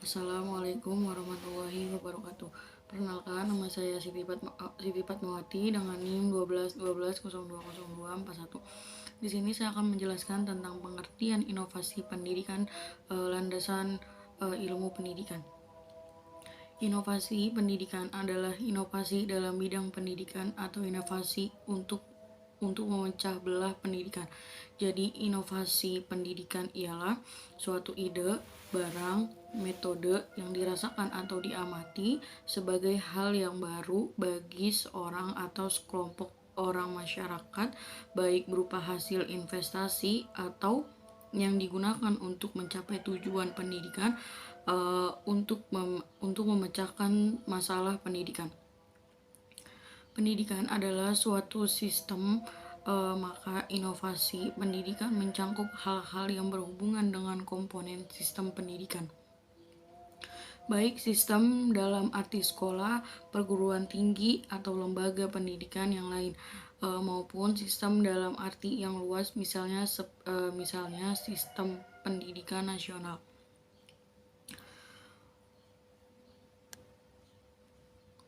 Assalamualaikum warahmatullahi wabarakatuh. Perkenalkan, nama saya Siti Fatmawati dengan NIM 1212020241. Di sini saya akan menjelaskan tentang pengertian inovasi pendidikan, landasan ilmu pendidikan. Inovasi pendidikan adalah inovasi dalam bidang pendidikan atau inovasi untuk memecah belah pendidikan. Jadi inovasi pendidikan ialah suatu ide, barang, metode yang dirasakan atau diamati sebagai hal yang baru bagi seorang atau sekelompok orang masyarakat, baik berupa hasil investasi atau yang digunakan untuk mencapai tujuan pendidikan, untuk memecahkan masalah pendidikan. Pendidikan adalah suatu sistem, maka inovasi pendidikan mencakup hal-hal yang berhubungan dengan komponen sistem pendidikan. Baik sistem dalam arti sekolah, perguruan tinggi, atau lembaga pendidikan yang lain, maupun sistem dalam arti yang luas, misalnya sistem pendidikan nasional.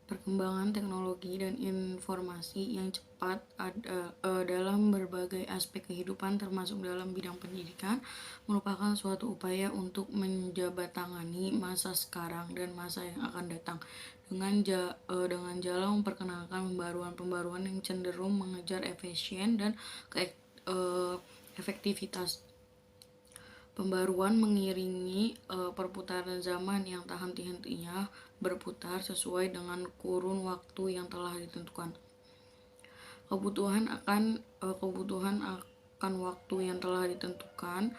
Perkembangan teknologi dan informasi yang cepat dalam berbagai aspek kehidupan termasuk dalam bidang pendidikan merupakan suatu upaya untuk menjabatangani masa sekarang dan masa yang akan datang dengan jalan memperkenalkan pembaruan yang cenderung mengejar efisien dan efektivitas. Pembaruan mengiringi perputaran zaman yang tak henti-hentinya berputar sesuai dengan kurun waktu yang telah ditentukan. Kebutuhan akan waktu yang telah ditentukan,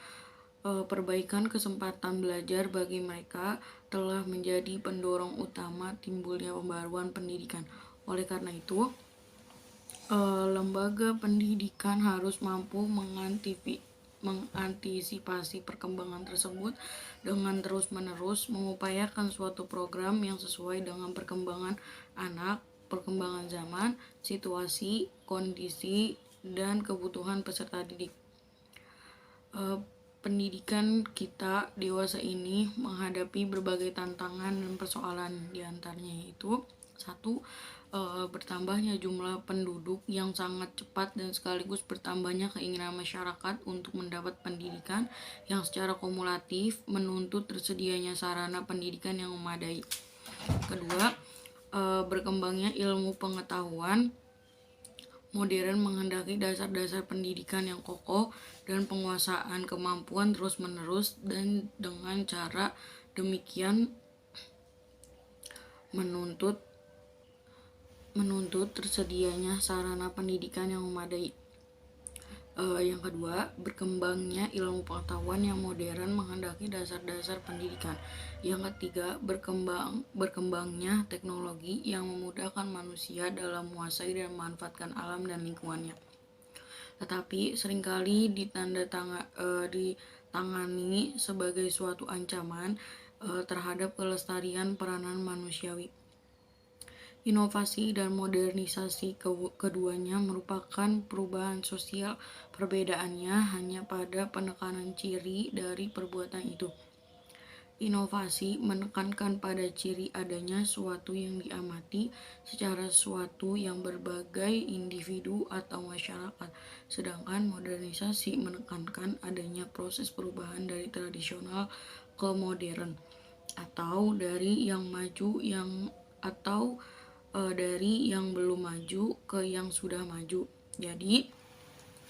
perbaikan kesempatan belajar bagi mereka telah menjadi pendorong utama timbulnya pembaruan pendidikan. Oleh karena itu, lembaga pendidikan harus mampu mengantisipasi perkembangan tersebut dengan terus-menerus mengupayakan suatu program yang sesuai dengan perkembangan anak, perkembangan zaman, situasi, kondisi, dan kebutuhan peserta didik. Pendidikan kita dewasa ini menghadapi berbagai tantangan dan persoalan, diantaranya yaitu 1. Bertambahnya jumlah penduduk yang sangat cepat dan sekaligus bertambahnya keinginan masyarakat untuk mendapat pendidikan yang secara kumulatif menuntut tersedianya sarana pendidikan yang memadai. Kedua, berkembangnya ilmu pengetahuan modern menghendaki dasar-dasar pendidikan yang kokoh dan penguasaan kemampuan terus-menerus, dan dengan cara demikian menuntut tersedianya sarana pendidikan yang memadai. Yang kedua, berkembangnya ilmu pengetahuan yang modern menghendaki dasar-dasar pendidikan. Yang ketiga, berkembangnya teknologi yang memudahkan manusia dalam menguasai dan memanfaatkan alam dan lingkungannya. Tetapi seringkali ditangani sebagai suatu ancaman terhadap kelestarian peranan manusiawi. Inovasi dan modernisasi keduanya merupakan perubahan sosial. Perbedaannya hanya pada penekanan ciri dari perbuatan itu. Inovasi menekankan pada ciri adanya suatu yang diamati secara suatu yang berbagai individu atau masyarakat, sedangkan modernisasi menekankan adanya proses perubahan dari tradisional ke modern, atau dari yang maju dari yang belum maju ke yang sudah maju. Jadi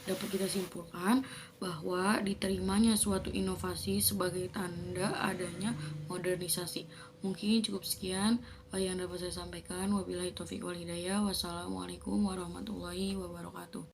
dapat kita simpulkan bahwa diterimanya suatu inovasi sebagai tanda adanya modernisasi. Mungkin cukup sekian yang dapat saya sampaikan. Wabillahi taufiq wal hidayah. Wassalamualaikum warahmatullahi wabarakatuh.